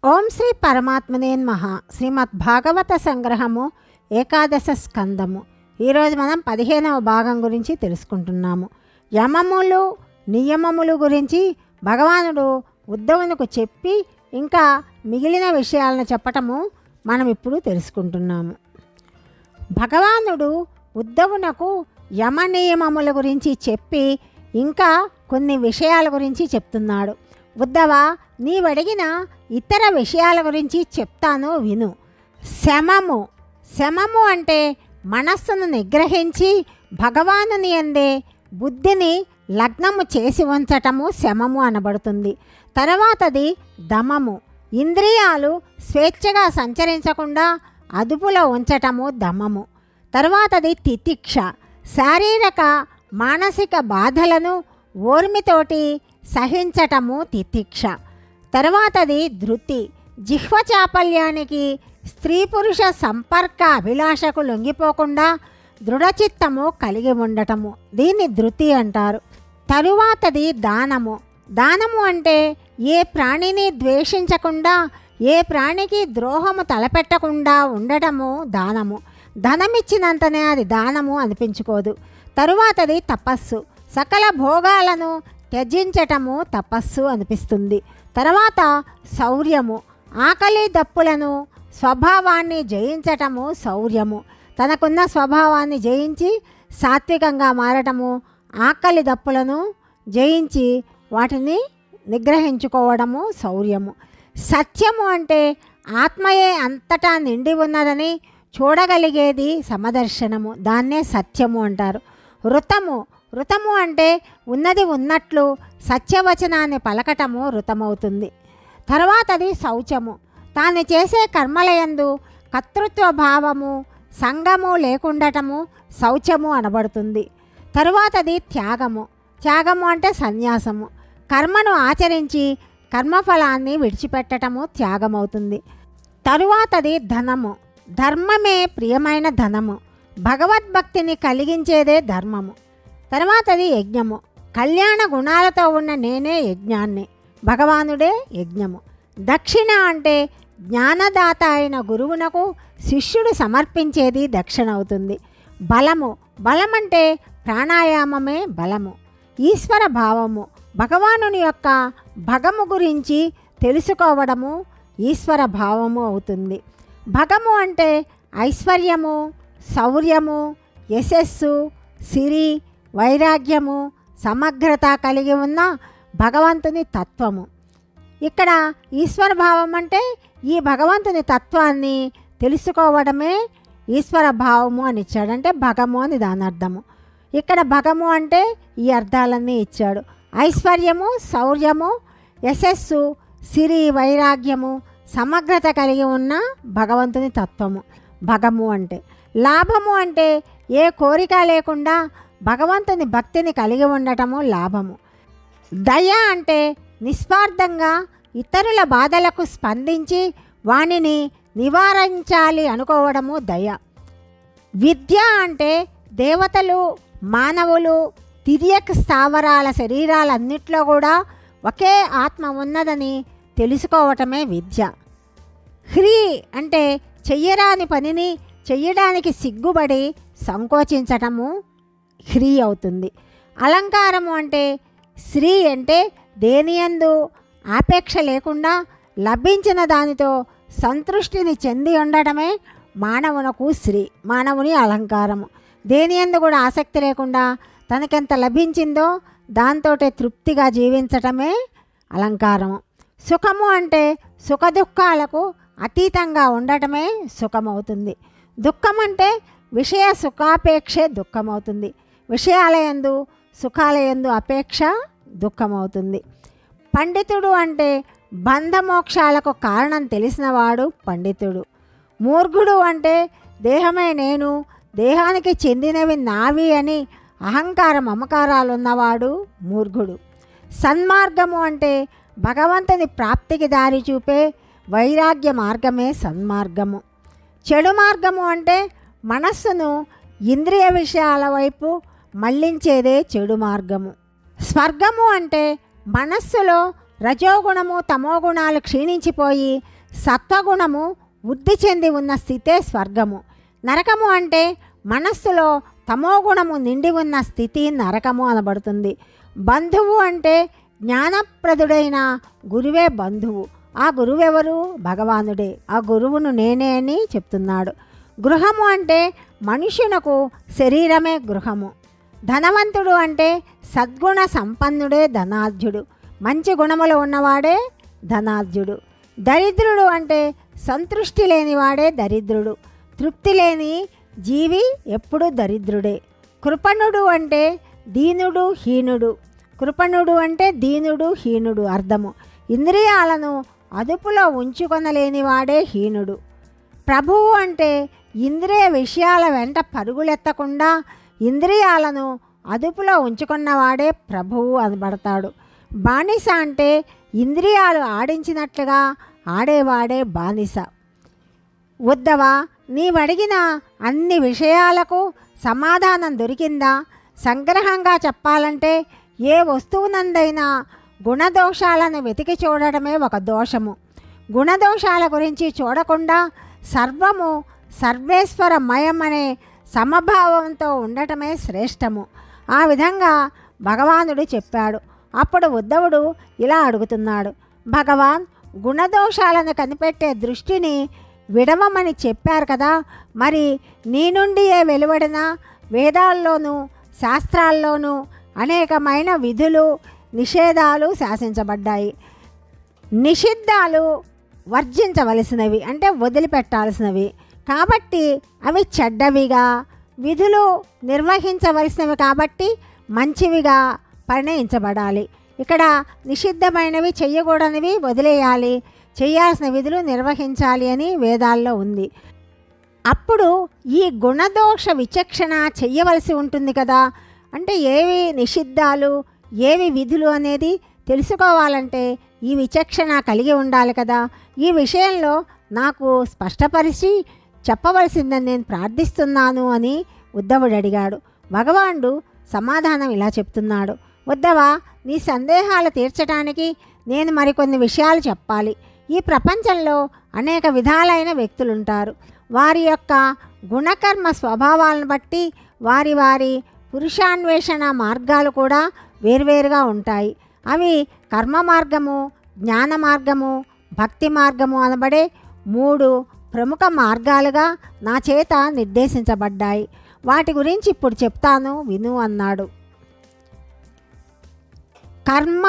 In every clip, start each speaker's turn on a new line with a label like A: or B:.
A: ఓం శ్రీ పరమాత్మనే నమః. శ్రీమద్ భాగవత సంగ్రహము ఏకాదశ స్కందము. ఈరోజు మనం 15వ భాగం గురించి తెలుసుకుంటున్నాము. యమములు నియమములు గురించి భగవానుడు ఉద్ధవునికి చెప్పి ఇంకా మిగిలిన విషయాలను చెప్పటము మనం ఇప్పుడు తెలుసుకుంటున్నాము. భగవానుడు ఉద్ధవునకు యమ నియమముల గురించి చెప్పి ఇంకా కొన్ని విషయాల గురించి చెప్తున్నాడు. ఉద్ధవ, నీవడిగిన ఇతర విషయాల గురించి చెప్తాను విను. శమము అంటే మనస్సును నిగ్రహించి భగవానుని యందే బుద్ధిని లగ్నము చేసి ఉంచటము శమము అనబడుతుంది. తర్వాతది దమము, ఇంద్రియాలు స్వేచ్ఛగా సంచరించకుండా అదుపులో ఉంచటము దమము. తర్వాతది తితిక్ష, శారీరక మానసిక బాధలను ఓర్మితోటి సహించటము తితిక్ష. తర్వాతది ధృతి, జిహ్వ చాపల్యానికి స్త్రీ పురుష సంపర్క అభిలాషకు లొంగిపోకుండా దృఢచిత్తము కలిగి ఉండటము, దీన్ని ధృతి అంటారు. తరువాతది దానము. దానము అంటే ఏ ప్రాణిని ద్వేషించకుండా ఏ ప్రాణికి ద్రోహము తలపెట్టకుండా ఉండటము దానము. ధనమిచ్చినంతనే అది దానము అనిపించుకోదు. తరువాతది తపస్సు, సకల భోగాలను త్యజించటము తపస్సు అనిపిస్తుంది. తర్వాత శౌర్యము, ఆకలి దప్పులను స్వభావాన్ని జయించటము శౌర్యము. తనకున్న స్వభావాన్ని జయించి సాత్వికంగా మారటము, ఆకలి దప్పులను జయించి వాటిని నిగ్రహించుకోవడము శౌర్యము. సత్యము అంటే ఆత్మయే అంతటా నిండి ఉన్నదని చూడగలిగేది సమదర్శనము, దాన్నే సత్యము అంటారు. ఋతము అంటే ఉన్నది ఉన్నట్లు సత్యవచనాన్ని పలకటము ఋతమవుతుంది. తర్వాతది శౌచము, తాను చేసే కర్మలయందు కర్తృత్వ భావము సంగము లేకుండటము శౌచము అనబడుతుంది. తరువాతది త్యాగము అంటే సన్యాసము, కర్మను ఆచరించి కర్మఫలాన్ని విడిచిపెట్టటము త్యాగమవుతుంది. తరువాతది ధనము, ధర్మమే ప్రియమైన ధనము, భగవద్భక్తిని కలిగించేదే ధర్మము. తర్వాతది యజ్ఞము, కళ్యాణ గుణాలతో ఉన్న నేనే యజ్ఞాన్ని, భగవానుడే యజ్ఞము. దక్షిణ అంటే జ్ఞానదాత అయిన గురువునకు శిష్యుడు సమర్పించేది దక్షిణ అవుతుంది. బలమంటే ప్రాణాయామమే బలము. ఈశ్వర భావము, భగవానుని యొక్క భగము గురించి తెలుసుకోవడము ఈశ్వర భావము అవుతుంది. భగము అంటే ఐశ్వర్యము, శౌర్యము, యశస్సు, సిరి, వైరాగ్యము, సమగ్రత కలిగి ఉన్న భగవంతుని తత్వము. ఇక్కడ ఈశ్వర భావం అంటే ఈ భగవంతుని తత్వాన్ని తెలుసుకోవడమే ఈశ్వర భావము అని ఇచ్చాడు, అంటే భగము అని దాని అర్థము. ఇక్కడ భగము అంటే ఈ అర్థాలన్నీ ఇచ్చాడు. ఐశ్వర్యము, శౌర్యము, యశస్సు, సిరి, వైరాగ్యము, సమగ్రత కలిగి ఉన్న భగవంతుని తత్వము భగము అంటే. లాభము అంటే ఏ కోరిక లేకుండా భగవంతుని భక్తిని కలిగి ఉండటము లాభము. దయ అంటే నిస్వార్థంగా ఇతరుల బాధలకు స్పందించి వానిని నివారించాలి అనుకోవడము దయ. విద్య అంటే దేవతలు, మానవులు, తిర్యక్ స్థావరాల శరీరాలన్నిట్లో కూడా ఒకే ఆత్మ ఉన్నదని తెలుసుకోవటమే విద్య. హ్రీ అంటే చెయ్యరాని పనిని చెయ్యడానికి సిగ్గుపడి సంకోచించటము హ్రీ అవుతుంది. అలంకారము అంటే శ్రీ అంటే దేనియందు ఆపేక్ష లేకుండా లభించిన దానితో సంతృష్టిని చెంది ఉండటమే మానవునకు శ్రీ, మానవుని అలంకారము. దేనియందు కూడా ఆసక్తి లేకుండా తనకెంత లభించిందో దాంతోటే తృప్తిగా జీవించటమే అలంకారము. సుఖము అంటే సుఖదుఖాలకు అతీతంగా ఉండటమే సుఖమవుతుంది. దుఃఖం అంటే విషయ సుఖాపేక్షే దుఃఖమవుతుంది. విషయాలయందు సుఖాలయందు అపేక్ష దుఃఖమవుతుంది. పండితుడు అంటే బంధమోక్షాలకు కారణం తెలిసినవాడు పండితుడు. మూర్ఖుడు అంటే దేహమే నేను, దేహానికి చెందినవి నావి అని అహంకార మమకారాలు ఉన్నవాడు మూర్ఖుడు. సన్మార్గము అంటే భగవంతుని ప్రాప్తికి దారి చూపే వైరాగ్య మార్గమే సన్మార్గము. చెడు మార్గము అంటే మనస్సును ఇంద్రియ విషయాల వైపు మళ్లించేదే చెడు మార్గము. స్వర్గము అంటే మనస్సులో రజోగుణము తమోగుణాలు క్షీణించిపోయి సత్వగుణము వృద్ధి చెంది ఉన్న స్థితే స్వర్గము. నరకము అంటే మనస్సులో తమోగుణము నిండి ఉన్న స్థితి నరకము అనబడుతుంది. బంధువు అంటే జ్ఞానప్రదుడైన గురువే బంధువు. ఆ గురువెవరు? భగవానుడే. ఆ గురువును నేనే అని చెప్తున్నాడు. గృహము అంటే మనుష్యునకు శరీరమే గృహము. ధనవంతుడు అంటే సద్గుణ సంపన్నుడే ధనార్జుడు. మంచి గుణములు ఉన్నవాడే ధనార్జుడు. దరిద్రుడు అంటే సంతృష్టి లేనివాడే దరిద్రుడు. తృప్తి లేని జీవి ఎప్పుడూ దరిద్రుడే. కృపణుడు అంటే దీనుడు హీనుడు. కృపణుడు అంటే దీనుడు హీనుడు అర్థము. ఇంద్రియాలను అదుపులో ఉంచుకొనలేనివాడే హీనుడు. ప్రభువు అంటే ఇంద్రియ విషయాల వెంట పరుగులెత్తకుండా ఇంద్రియాలను అదుపులో ఉంచుకున్నవాడే ప్రభువు అనబడతాడు. బానిస అంటే ఇంద్రియాలు ఆడించినట్లుగా ఆడేవాడే బానిస. ఉద్ధవ, నీవడిగిన అన్ని విషయాలకు సమాధానం దొరికిందా? సంగ్రహంగా చెప్పాలంటే ఏ వస్తువునందైనా గుణదోషాలను వెతికి చూడడమే ఒక దోషము. గుణదోషాల గురించి చూడకుండా సర్వము సర్వేశ్వరమయం అనే సమభావంతో ఉండటమే శ్రేష్టము. ఆ విధంగా భగవానుడు చెప్పాడు. అప్పుడు ఉద్ధవుడు ఇలా అడుగుతున్నాడు, భగవాన్, గుణదోషాలను కనిపెట్టే దృష్టిని విడవమని చెప్పారు కదా, మరి నీ నుండియే వెలువడిన వేదాల్లోనూ శాస్త్రాల్లోనూ అనేకమైన విధులు నిషేధాలు శాసించబడ్డాయి. నిషిద్ధాలు వర్జించవలసినవి అంటే వదిలిపెట్టాల్సినవి కాబట్టి అవి చెడ్డవిగా, విధులు నిర్వహించవలసినవి కాబట్టి మంచివిగా పరిణయించబడాలి. ఇక్కడ నిషిద్ధమైనవి చెయ్యకూడనివి వదిలేయాలి, చేయాల్సిన విధులు నిర్వహించాలి అని వేదాల్లో ఉంది. అప్పుడు ఈ గుణదోష విచక్షణ చెయ్యవలసి ఉంటుంది కదా. అంటే ఏవి నిషిద్ధాలు ఏవి విధులు అనేది తెలుసుకోవాలంటే ఈ విచక్షణ కలిగి ఉండాలి కదా. ఈ విషయంలో నాకు స్పష్టపరిచి చెప్పవలసిందని నేను ప్రార్థిస్తున్నాను అని ఉద్ధవుడు అడిగాడు. భగవానుడు సమాధానం ఇలా చెప్తున్నాడు, ఉద్ధవ, నీ సందేహాలు తీర్చడానికి నేను మరికొన్ని విషయాలు చెప్పాలి. ఈ ప్రపంచంలో అనేక విధాలైన వ్యక్తులుంటారు. వారి యొక్క గుణకర్మ స్వభావాలను బట్టి వారి వారి పురుషాన్వేషణ మార్గాలు కూడా వేర్వేరుగా ఉంటాయి. అవి కర్మ మార్గము, జ్ఞాన మార్గము, భక్తి మార్గము అనబడే 3 ప్రముఖ మార్గాలుగా నా చేత నిర్దేశించబడ్డాయి. వాటి గురించి ఇప్పుడు చెప్తాను విను అన్నాడు. కర్మ,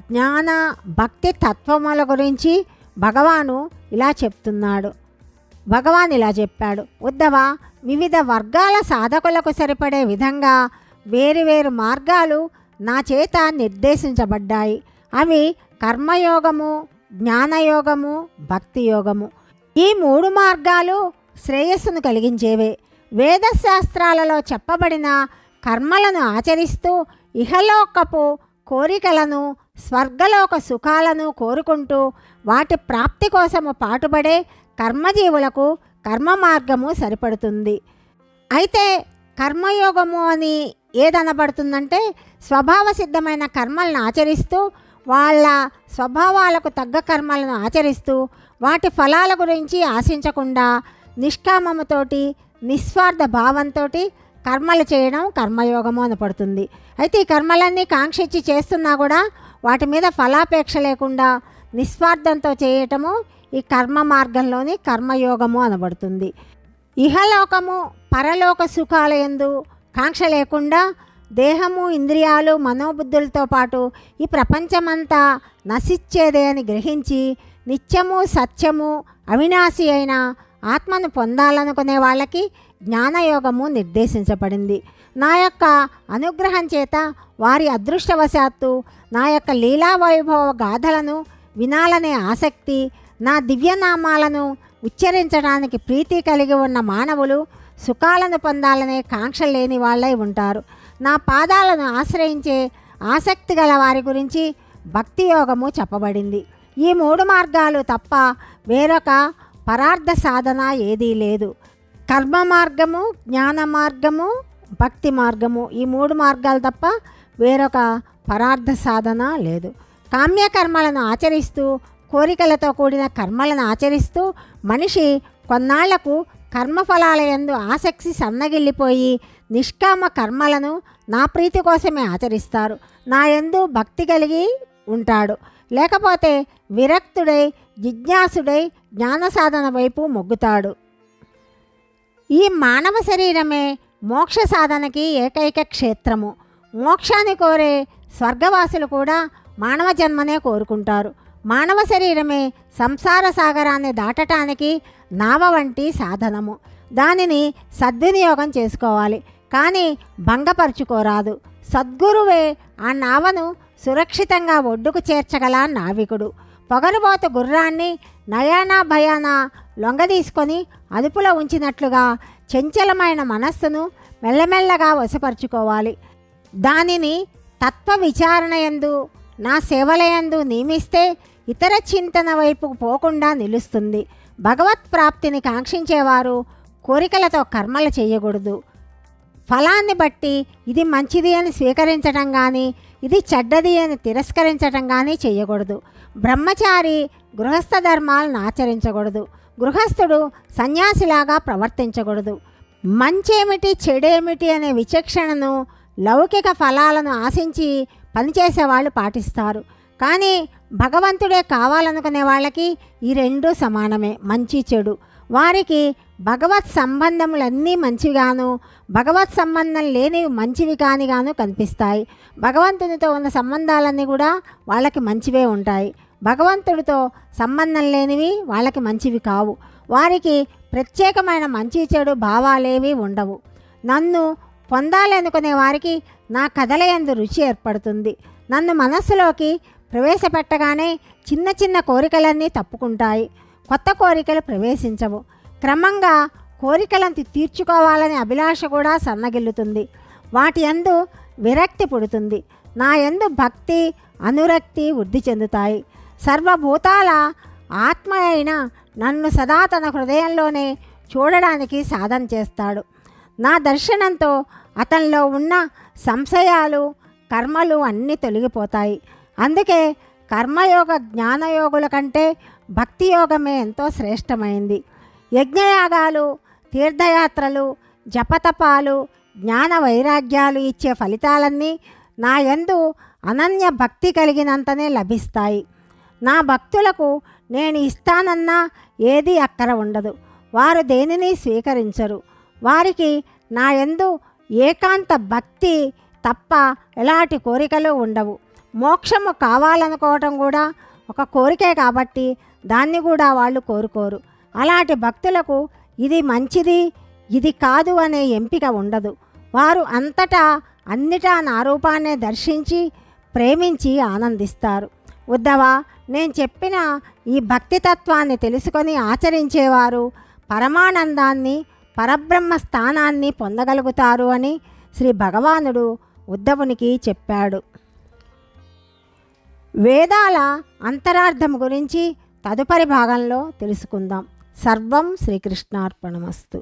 A: జ్ఞాన, భక్తి తత్వముల గురించి భగవాను ఇలా చెప్తున్నాడు. భగవాన్ ఇలా చెప్పాడు, ఉద్ధవ, వివిధ వర్గాల సాధకులకు సరిపడే విధంగా వేరువేరు మార్గాలు నా చేత నిర్దేశించబడ్డాయి. అవి కర్మయోగము, జ్ఞానయోగము, భక్తి యోగము. ఈ 3 మార్గాలు శ్రేయస్సును కలిగించేవే. వేదశాస్త్రాలలో చెప్పబడిన కర్మలను ఆచరిస్తూ ఇహలోకపు కోరికలను, స్వర్గలోక సుఖాలను కోరుకుంటూ వాటి ప్రాప్తి కోసము పాటుపడే కర్మజీవులకు కర్మ మార్గము సరిపడుతుంది. అయితే కర్మయోగము అని ఏదనబడుతుందంటే స్వభావ సిద్ధమైన కర్మలను ఆచరిస్తూ వాళ్ళ స్వభావాలకు తగ్గ కర్మలను ఆచరిస్తూ వాటి ఫలాల గురించి ఆశించకుండా నిష్కామముతోటి నిస్వార్థ భావంతో కర్మలు చేయడం కర్మయోగము అనపడుతుంది. అయితే ఈ కర్మలన్నీ కాంక్షించి చేస్తున్నా కూడా వాటి మీద ఫలాపేక్ష లేకుండా నిస్వార్థంతో చేయటము ఈ కర్మ మార్గంలోని కర్మయోగము అనబడుతుంది. ఇహలోకము పరలోక సుఖాల యందు కాంక్ష లేకుండా దేహము, ఇంద్రియాలు, మనోబుద్ధులతో పాటు ఈ ప్రపంచమంతా నశించేదే అని గ్రహించి నిత్యము, సత్యము, అవినాశి అయిన ఆత్మను పొందాలనుకునే వాళ్ళకి జ్ఞానయోగము నిర్దేశించబడింది. నా యొక్క అనుగ్రహం చేత వారి అదృష్టవశాత్తు నా యొక్క లీలావైభవ గాథలను వినాలనే ఆసక్తి, నా దివ్యనామాలను ఉచ్చరించడానికి ప్రీతి కలిగి ఉన్న మానవులు సుఖాలను పొందాలనే కాంక్ష లేని వాళ్ళై ఉంటారు. నా పాదాలను ఆశ్రయించే ఆసక్తి గల వారి గురించి భక్తి యోగము చెప్పబడింది. ఈ 3 మార్గాలు తప్ప వేరొక పరార్థ సాధన ఏదీ లేదు. కర్మ మార్గము, జ్ఞాన మార్గము, భక్తి మార్గము, ఈ 3 మార్గాలు తప్ప వేరొక పరార్థ సాధన లేదు. కామ్యకర్మలను ఆచరిస్తూ కోరికలతో కూడిన కర్మలను ఆచరిస్తూ మనిషి కొన్నాళ్లకు కర్మఫలాల యందు ఆసక్తి సన్నగిల్లిపోయి నిష్కామ కర్మలను నా ప్రీతి కోసమే ఆచరిస్తారు. నా యందు భక్తి కలిగి ఉంటాడు. లేకపోతే విరక్తుడై జిజ్ఞాసుడై జ్ఞాన సాధన వైపు మొగ్గుతాడు. ఈ మానవ శరీరమే మోక్ష సాధనకి ఏకైక క్షేత్రము. మోక్షాన్ని కోరే స్వర్గవాసులు కూడా మానవ జన్మనే కోరుకుంటారు. మానవ శరీరమే సంసార సాగరాన్ని దాటటానికి నావ వంటి సాధనము. దానిని సద్వినియోగం చేసుకోవాలి, కానీ భంగపరుచుకోరాదు. సద్గురువే ఆ నావను సురక్షితంగా ఒడ్డుకు చేర్చగల నావికుడు. పొగరుబోతు గుర్రాన్ని నయానా భయానా లొంగదీసుకొని అదుపులో ఉంచినట్లుగా చంచలమైన మనస్సును మెల్లమెల్లగా వశపరుచుకోవాలి. దానిని తత్వ విచారణయందు నా సేవలయందు నియమిస్తే ఇతర చింతన వైపు పోకుండా నిలుస్తుంది. భగవత్ ప్రాప్తిని కాంక్షించేవారు కోరికలతో కర్మలు చేయకూడదు. ఫలాన్ని బట్టి ఇది మంచిది అని స్వీకరించడం కానీ ఇది చెడ్డది అని తిరస్కరించడం కానీ చేయకూడదు. బ్రహ్మచారి గృహస్థ ధర్మాలను ఆచరించకూడదు. గృహస్థుడు సన్యాసిలాగా ప్రవర్తించకూడదు. మంచేమిటి చెడేమిటి అనే విచక్షణను లౌకిక ఫలాలను ఆశించి పనిచేసేవాళ్ళు పాటిస్తారు. కానీ భగవంతుడే కావాలనుకునే వాళ్ళకి ఈ రెండూ సమానమే, మంచి చెడు. వారికి భగవత్ సంబంధములన్నీ మంచివిగాను భగవత్ సంబంధం లేనివి మంచివి కానిగాను కనిపిస్తాయి. భగవంతునితో ఉన్న సంబంధాలన్నీ కూడా వాళ్ళకి మంచివే ఉంటాయి. భగవంతుడితో సంబంధం లేనివి వాళ్ళకి మంచివి కావు. వారికి ప్రత్యేకమైన మంచి చెడు భావాలేవి ఉండవు. నన్ను పొందాలనుకునే వారికి నా కథలయందు రుచి ఏర్పడుతుంది. నన్ను మనస్సులోకి ప్రవేశపెట్టగానే చిన్న చిన్న కోరికలన్నీ తప్పుకుంటాయి. కొత్త కోరికలు ప్రవేశించవు. క్రమంగా కోరికలను తీర్చుకోవాలనే అభిలాష కూడా సన్నగిల్లుతుంది. వాటి యందు విరక్తి పుడుతుంది. నా యందు భక్తి అనురక్తి వృద్ధి చెందుతాయి. సర్వభూతాల ఆత్మ అయిన నన్ను సదా తన హృదయంలోనే చూడడానికి సాధన చేస్తాడు. నా దర్శనంతో అతనిలో ఉన్న సంశయాలు కర్మలు అన్నీ తొలగిపోతాయి. అందుకే కర్మయోగ జ్ఞానయోగుల కంటే భక్తి యోగమే ఎంతో శ్రేష్టమైంది. యజ్ఞయాగాలు, తీర్థయాత్రలు, జపతపాలు, జ్ఞాన వైరాగ్యాలు ఇచ్చే ఫలితాలన్నీ నా యందు అనన్య భక్తి కలిగినంతనే లభిస్తాయి. నా భక్తులకు నేను ఇస్తానన్నా ఏదీ అక్కర ఉండదు. వారు దేనిని స్వీకరించరు. వారికి నా యందు ఏకాంత భక్తి తప్ప ఎలాంటి కోరికలు ఉండవు. మోక్షము కావాలనుకోవటం కూడా ఒక కోరికే కాబట్టి దాన్ని కూడా వాళ్ళు కోరుకోరు. అలాంటి భక్తులకు ఇది మంచిది ఇది కాదు అనే ఎంపిక ఉండదు. వారు అంతటా అన్నిటా నా రూపాన్నే దర్శించి ప్రేమించి ఆనందిస్తారు. ఉద్ధవా, నేను చెప్పిన ఈ భక్తితత్వాన్ని తెలుసుకొని ఆచరించేవారు పరమానందాన్ని పరబ్రహ్మ స్థానాన్ని పొందగలుగుతారు అని శ్రీ భగవానుడు ఉద్ధవునికి చెప్పాడు. వేదాల అంతరార్థం గురించి తదుపరి భాగంలో తెలుసుకుందాం. సర్వం శ్రీకృష్ణార్పణమస్తు.